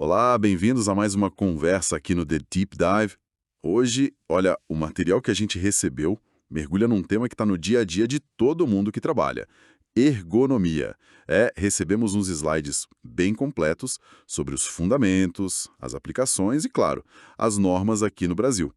Olá, bem-vindos a mais uma conversa aqui no The Deep Dive. Hoje, olha, o material que a gente recebeu mergulha num tema que está no dia a dia de todo mundo que trabalha: ergonomia. Recebemos uns slides bem completos sobre os fundamentos, as aplicações e, claro, as normas aqui no Brasil.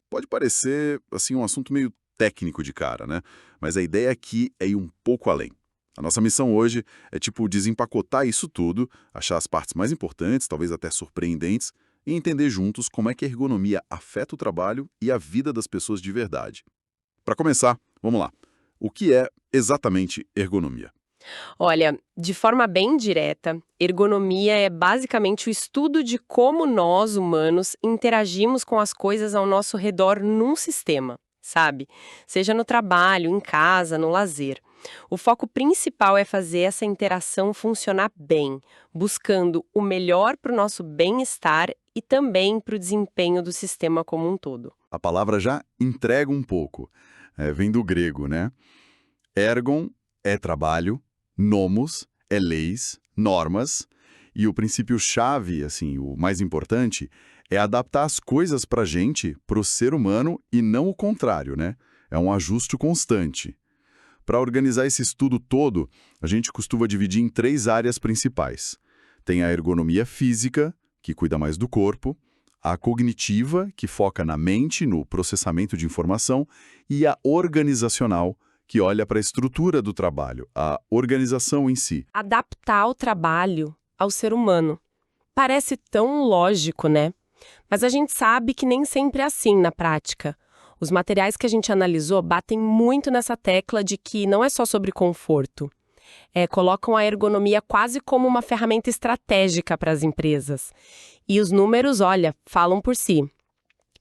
Pode parecer, assim, um assunto meio técnico de cara, né? Mas a ideia aqui é ir um pouco além. A nossa missão hoje é, tipo, desempacotar isso tudo, achar as partes mais importantes, talvez até surpreendentes, e entender juntos como é que a ergonomia afeta o trabalho e a vida das pessoas de verdade. Para começar, vamos lá. O que é exatamente ergonomia? Olha, de forma bem direta, ergonomia é basicamente o estudo de como nós, humanos, interagimos com as coisas ao nosso redor num sistema, sabe? Seja no trabalho, em casa, no lazer. O foco principal é fazer essa interação funcionar bem, buscando o melhor para o nosso bem-estar e também para o desempenho do sistema como um todo. A palavra já entrega um pouco. Vem do grego, né? Ergon é trabalho, nomos é leis, normas, e o princípio-chave, assim, o mais importante, é adaptar as coisas para a gente, para o ser humano, e não o contrário, né? É um ajuste constante. Para organizar esse estudo todo, a gente costuma dividir em três áreas principais. Tem a ergonomia física, que cuida mais do corpo, a cognitiva, que foca na mente, no processamento de informação, e a organizacional, que olha para a estrutura do trabalho, a organização em si. Adaptar o trabalho ao ser humano. Parece tão lógico, né? Mas a gente sabe que nem sempre é assim na prática. Os materiais que a gente analisou batem muito nessa tecla de que não é só sobre conforto. Colocam a ergonomia quase como uma ferramenta estratégica para as empresas. E os números, olha, falam por si.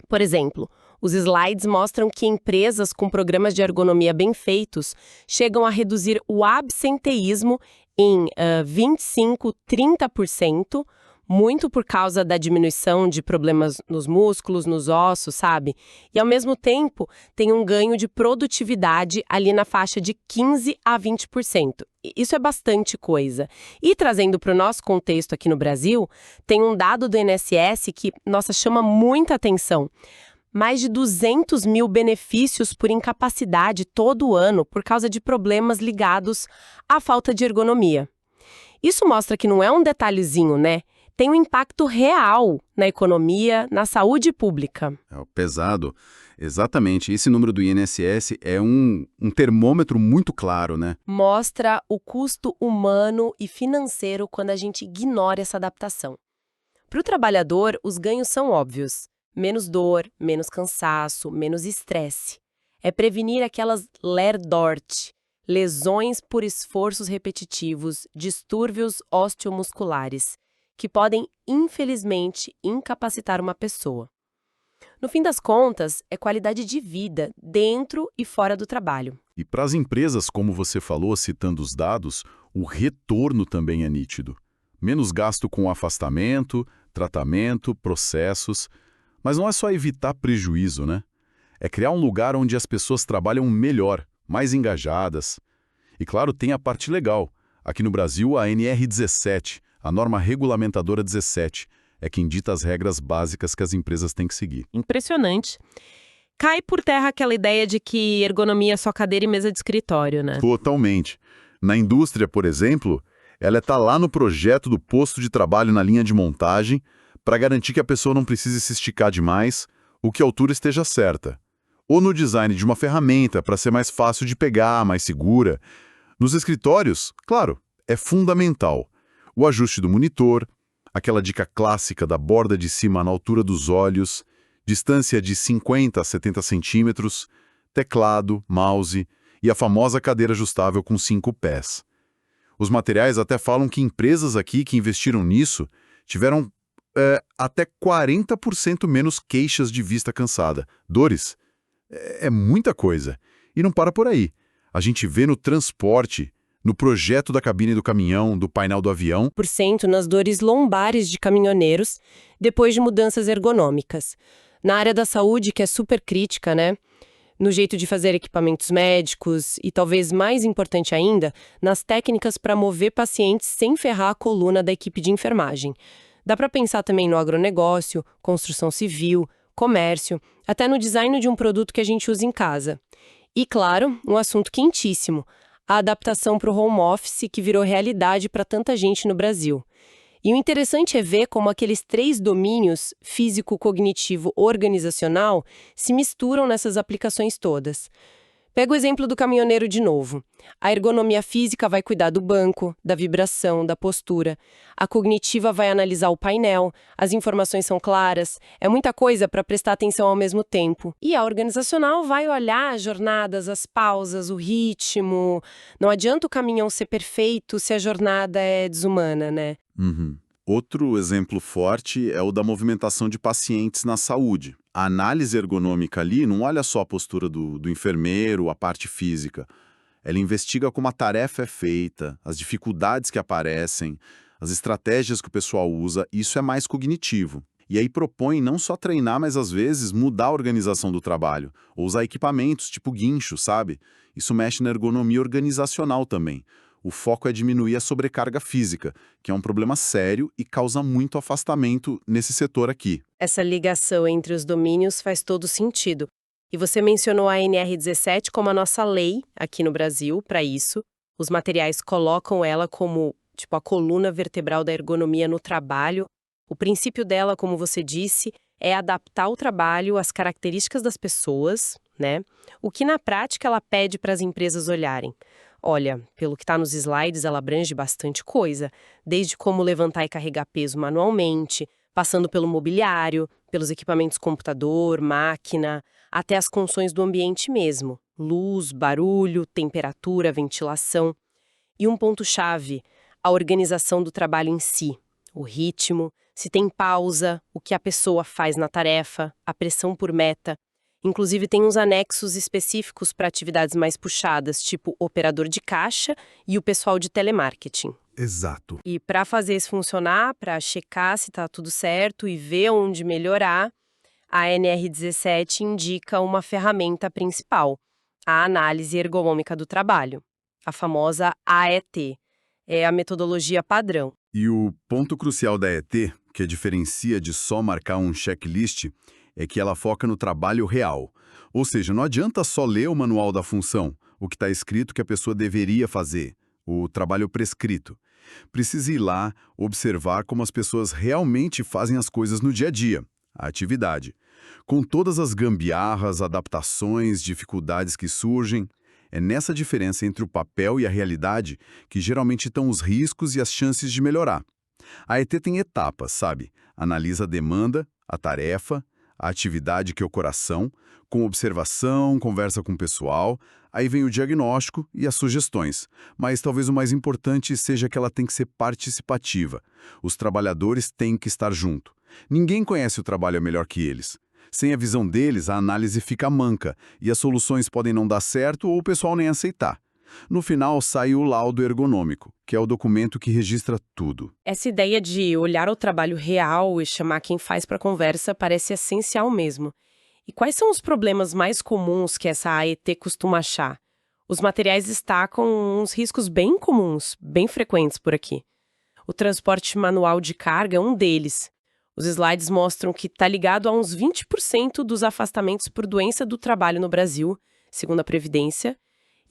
Por exemplo, os slides mostram que empresas com programas de ergonomia bem feitos chegam a reduzir o absenteísmo em 25, 30%, muito por causa da diminuição de problemas nos músculos, nos ossos, sabe? E, ao mesmo tempo, tem um ganho de produtividade ali na faixa de 15 a 20%. Isso é bastante coisa. E, trazendo para o nosso contexto aqui no Brasil, tem um dado do INSS que, nossa, chama muita atenção. Mais de 200 mil benefícios por incapacidade todo ano por causa de problemas ligados à falta de ergonomia. Isso mostra que não é um detalhezinho, né? Tem um impacto real na economia, na saúde pública. É o pesado. Exatamente. Esse número do INSS é um termômetro muito claro, né? Mostra o custo humano e financeiro quando a gente ignora essa adaptação. Para o trabalhador, os ganhos são óbvios. Menos dor, menos cansaço, menos estresse. É prevenir aquelas LER-DORT, lesões por esforços repetitivos, distúrbios osteomusculares, que podem, infelizmente, incapacitar uma pessoa. No fim das contas, é qualidade de vida, dentro e fora do trabalho. E para as empresas, como você falou, citando os dados, o retorno também é nítido. Menos gasto com afastamento, tratamento, processos. Mas não é só evitar prejuízo, né? É criar um lugar onde as pessoas trabalham melhor, mais engajadas. E claro, tem a parte legal. Aqui no Brasil, a NR17, a norma regulamentadora 17, é quem dita as regras básicas que as empresas têm que seguir. Impressionante. Cai por terra aquela ideia de que ergonomia é só cadeira e mesa de escritório, né? Totalmente. Na indústria, por exemplo, ela está lá no projeto do posto de trabalho na linha de montagem para garantir que a pessoa não precise se esticar demais, ou que a altura esteja certa. Ou no design de uma ferramenta para ser mais fácil de pegar, mais segura. Nos escritórios, claro, é fundamental. O ajuste do monitor, aquela dica clássica da borda de cima na altura dos olhos, distância de 50 a 70 centímetros, teclado, mouse e a famosa cadeira ajustável com 5 pés. Os materiais até falam que empresas aqui que investiram nisso tiveram até 40% menos queixas de vista cansada. Dores. É muita coisa. E não para por aí. A gente vê no transporte, no projeto da cabine do caminhão, do painel do avião. Por cento nas dores lombares de caminhoneiros, depois de mudanças ergonômicas. Na área da saúde, que é super crítica, né? No jeito de fazer equipamentos médicos e, talvez mais importante ainda, nas técnicas para mover pacientes sem ferrar a coluna da equipe de enfermagem. Dá para pensar também no agronegócio, construção civil, comércio, até no design de um produto que a gente usa em casa. E, claro, um assunto quentíssimo, a adaptação para o home office que virou realidade para tanta gente no Brasil. E o interessante é ver como aqueles 3 domínios, físico, cognitivo, organizacional, se misturam nessas aplicações todas. Pega o exemplo do caminhoneiro de novo. A ergonomia física vai cuidar do banco, da vibração, da postura. A cognitiva vai analisar o painel, as informações são claras, é muita coisa para prestar atenção ao mesmo tempo. E a organizacional vai olhar as jornadas, as pausas, o ritmo. Não adianta o caminhão ser perfeito se a jornada é desumana, né? Uhum. Outro exemplo forte é o da movimentação de pacientes na saúde. A análise ergonômica ali não olha só a postura do enfermeiro, a parte física. Ela investiga como a tarefa é feita, as dificuldades que aparecem, as estratégias que o pessoal usa, isso é mais cognitivo. E aí propõe não só treinar, mas às vezes mudar a organização do trabalho, ou usar equipamentos tipo guincho, sabe? Isso mexe na ergonomia organizacional também. O foco é diminuir a sobrecarga física, que é um problema sério e causa muito afastamento nesse setor aqui. Essa ligação entre os domínios faz todo sentido. E você mencionou a NR17 como a nossa lei aqui no Brasil para isso. Os materiais colocam ela como, tipo, a coluna vertebral da ergonomia no trabalho. O princípio dela, como você disse, é adaptar o trabalho às características das pessoas, né? O que na prática ela pede para as empresas olharem. Olha, pelo que está nos slides, ela abrange bastante coisa, desde como levantar e carregar peso manualmente, passando pelo mobiliário, pelos equipamentos computador, máquina, até as funções do ambiente mesmo, luz, barulho, temperatura, ventilação. E um ponto-chave, a organização do trabalho em si, o ritmo, se tem pausa, o que a pessoa faz na tarefa, a pressão por meta. Inclusive, tem uns anexos específicos para atividades mais puxadas, tipo operador de caixa e o pessoal de telemarketing. Exato. E para fazer isso funcionar, para checar se está tudo certo e ver onde melhorar, a NR17 indica uma ferramenta principal, a análise ergonômica do trabalho, a famosa AET. É a metodologia padrão. E o ponto crucial da ET, que a diferencia de só marcar um checklist, é que ela foca no trabalho real. Ou seja, não adianta só ler o manual da função, o que está escrito que a pessoa deveria fazer, o trabalho prescrito. Precisa ir lá observar como as pessoas realmente fazem as coisas no dia a dia, a atividade. Com todas as gambiarras, adaptações, dificuldades que surgem, é nessa diferença entre o papel e a realidade que geralmente estão os riscos e as chances de melhorar. A ET tem etapas, sabe? Analisa a demanda, a tarefa, a atividade que é o coração, com observação, conversa com o pessoal, aí vem o diagnóstico e as sugestões. Mas talvez o mais importante seja que ela tem que ser participativa. Os trabalhadores têm que estar junto. Ninguém conhece o trabalho melhor que eles. Sem a visão deles, a análise fica manca e as soluções podem não dar certo ou o pessoal nem aceitar. No final, sai o laudo ergonômico, que é o documento que registra tudo. Essa ideia de olhar o trabalho real e chamar quem faz para a conversa parece essencial mesmo. E quais são os problemas mais comuns que essa AET costuma achar? Os materiais destacam uns riscos bem comuns, bem frequentes por aqui. O transporte manual de carga é um deles. Os slides mostram que está ligado a uns 20% dos afastamentos por doença do trabalho no Brasil, segundo a Previdência.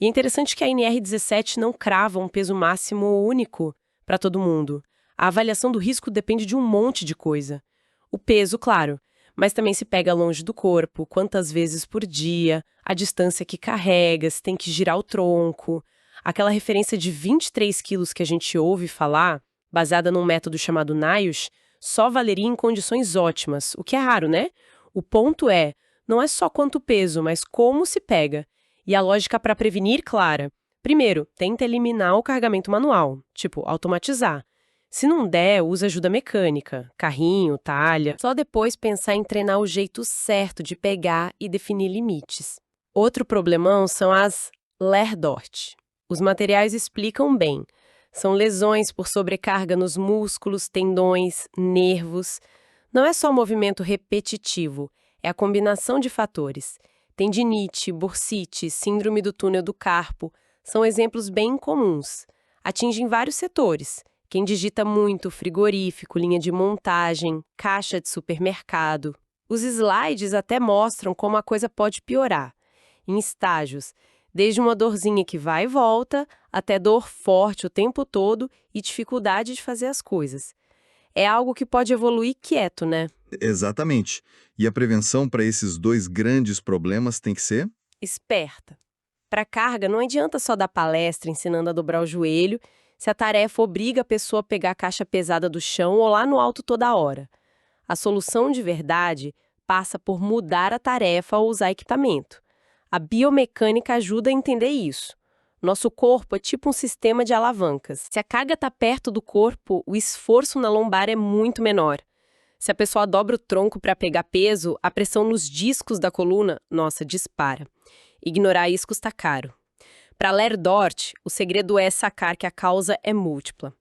E é interessante que a NR17 não crava um peso máximo único para todo mundo. A avaliação do risco depende de um monte de coisa. O peso, claro, mas também se pega longe do corpo, quantas vezes por dia, a distância que carrega, se tem que girar o tronco. Aquela referência de 23 quilos que a gente ouve falar, baseada num método chamado NIOSH, só valeria em condições ótimas, o que é raro, né? O ponto é, não é só quanto peso, mas como se pega. E a lógica para prevenir, clara. Primeiro, tenta eliminar o carregamento manual, tipo, automatizar. Se não der, usa ajuda mecânica, carrinho, talha. Só depois pensar em treinar o jeito certo de pegar e definir limites. Outro problemão são as LERDORT. Os materiais explicam bem. São lesões por sobrecarga nos músculos, tendões, nervos. Não é só movimento repetitivo, é a combinação de fatores. Tendinite, bursite, síndrome do túnel do carpo são exemplos bem comuns. Atingem vários setores, Quem digita muito frigorífico, linha de montagem, caixa de supermercado. Os slides até mostram como a coisa pode piorar, em estágios, desde uma dorzinha que vai e volta, até dor forte o tempo todo e dificuldade de fazer as coisas. É algo que pode evoluir quieto, né? Exatamente. E a prevenção para esses dois grandes problemas tem que ser? Esperta. Para carga, não adianta só dar palestra ensinando a dobrar o joelho se a tarefa obriga a pessoa a pegar a caixa pesada do chão ou lá no alto toda hora. A solução de verdade passa por mudar a tarefa ou usar equipamento. A biomecânica ajuda a entender isso. Nosso corpo é tipo um sistema de alavancas. Se a carga está perto do corpo, o esforço na lombar é muito menor. Se a pessoa dobra o tronco para pegar peso, a pressão nos discos da coluna, nossa, dispara. Ignorar isso custa caro. Para Ler Dort, o segredo é sacar que a causa é múltipla.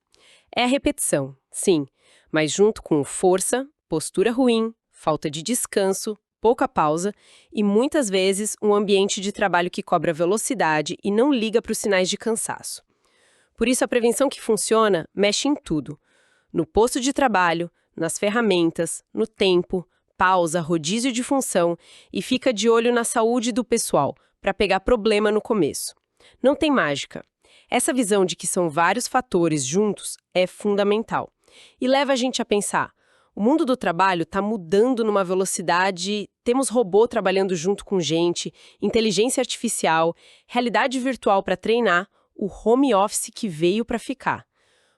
É a repetição, sim, mas junto com força, postura ruim, falta de descanso, pouca pausa e, muitas vezes, um ambiente de trabalho que cobra velocidade e não liga para os sinais de cansaço. Por isso, a prevenção que funciona mexe em tudo. No posto de trabalho, nas ferramentas, no tempo, pausa, rodízio de função e fica de olho na saúde do pessoal, para pegar problema no começo. Não tem mágica. Essa visão de que são vários fatores juntos é fundamental. E leva a gente a pensar, o mundo do trabalho está mudando numa velocidade, temos robô trabalhando junto com gente, inteligência artificial, realidade virtual para treinar, o home office que veio para ficar.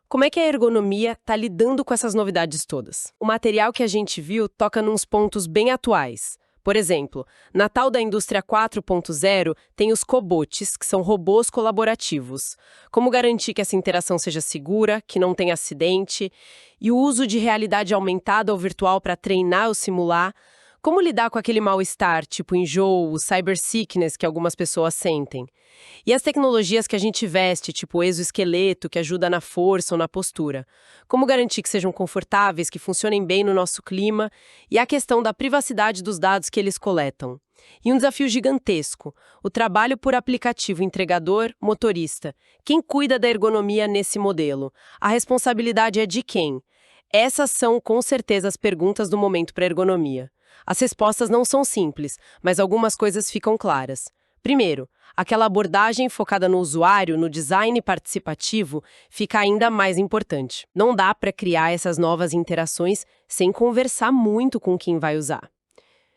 Como é que a ergonomia está lidando com essas novidades todas? O material que a gente viu toca nos pontos bem atuais. Por exemplo, na tal da indústria 4.0 tem os cobots, que são robôs colaborativos. Como garantir que essa interação seja segura, que não tenha acidente, e o uso de realidade aumentada ou virtual para treinar ou simular. Como lidar com aquele mal-estar, tipo enjoo, cyber sickness que algumas pessoas sentem. E as tecnologias que a gente veste, tipo o exoesqueleto, que ajuda na força ou na postura. Como garantir que sejam confortáveis, que funcionem bem no nosso clima. E a questão da privacidade dos dados que eles coletam. E um desafio gigantesco, o trabalho por aplicativo entregador-motorista. Quem cuida da ergonomia nesse modelo? A responsabilidade é de quem? Essas são, com certeza, as perguntas do momento para a ergonomia. As respostas não são simples, mas algumas coisas ficam claras. Primeiro, aquela abordagem focada no usuário, no design participativo, fica ainda mais importante. Não dá para criar essas novas interações sem conversar muito com quem vai usar.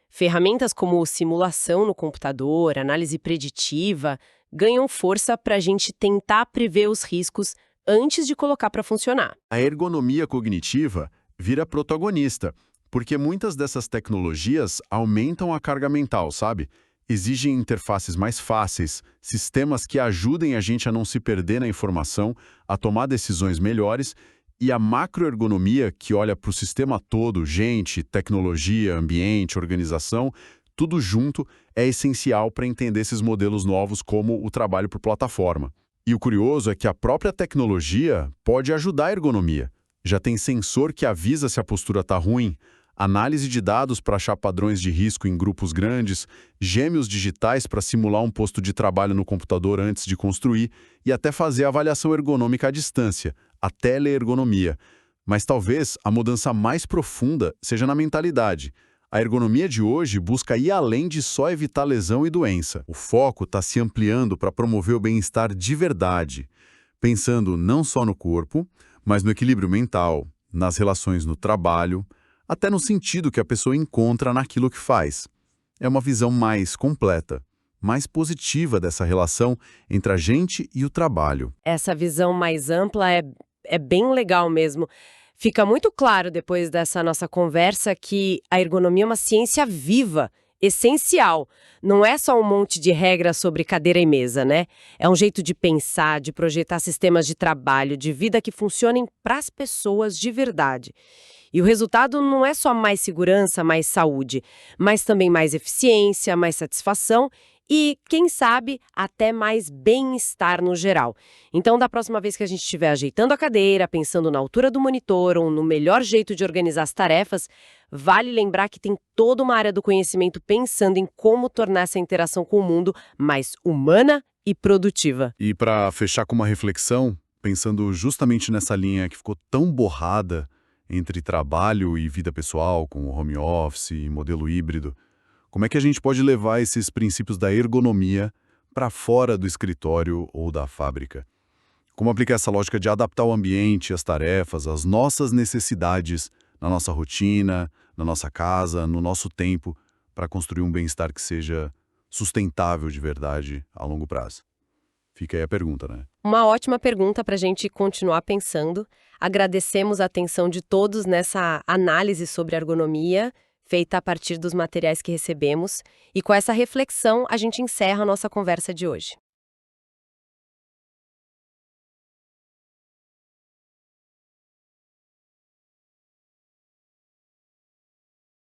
Ferramentas como simulação no computador, análise preditiva, ganham força para a gente tentar prever os riscos antes de colocar para funcionar. A ergonomia cognitiva vira protagonista, porque muitas dessas tecnologias aumentam a carga mental, sabe? Exigem interfaces mais fáceis, sistemas que ajudem a gente a não se perder na informação, a tomar decisões melhores, e a macroergonomia, que olha para o sistema todo, gente, tecnologia, ambiente, organização, tudo junto, é essencial para entender esses modelos novos como o trabalho por plataforma. E o curioso é que a própria tecnologia pode ajudar a ergonomia. Já tem sensor que avisa se a postura está ruim, análise de dados para achar padrões de risco em grupos grandes, gêmeos digitais para simular um posto de trabalho no computador antes de construir e até fazer avaliação ergonômica à distância, a teleergonomia. Mas talvez a mudança mais profunda seja na mentalidade. A ergonomia de hoje busca ir além de só evitar lesão e doença. O foco está se ampliando para promover o bem-estar de verdade, pensando não só no corpo, mas no equilíbrio mental, nas relações no trabalho, até no sentido que a pessoa encontra naquilo que faz. É uma visão mais completa, mais positiva dessa relação entre a gente e o trabalho. Essa visão mais ampla é bem legal mesmo. Fica muito claro depois dessa nossa conversa que a ergonomia é uma ciência viva, essencial. Não é só um monte de regras sobre cadeira e mesa, né? É um jeito de pensar, de projetar sistemas de trabalho, de vida que funcionem para as pessoas de verdade. E o resultado não é só mais segurança, mais saúde, mas também mais eficiência, mais satisfação e, quem sabe, até mais bem-estar no geral. Então, da próxima vez que a gente estiver ajeitando a cadeira, pensando na altura do monitor ou no melhor jeito de organizar as tarefas, vale lembrar que tem toda uma área do conhecimento pensando em como tornar essa interação com o mundo mais humana e produtiva. E para fechar com uma reflexão, pensando justamente nessa linha que ficou tão borrada entre trabalho e vida pessoal, com o home office e modelo híbrido, como é que a gente pode levar esses princípios da ergonomia para fora do escritório ou da fábrica? Como aplicar essa lógica de adaptar o ambiente, as tarefas, as nossas necessidades na nossa rotina, na nossa casa, no nosso tempo, para construir um bem-estar que seja sustentável de verdade a longo prazo? Fica aí a pergunta, né? Uma ótima pergunta para a gente continuar pensando. Agradecemos a atenção de todos nessa análise sobre ergonomia, feita a partir dos materiais que recebemos. E com essa reflexão, a gente encerra a nossa conversa de hoje.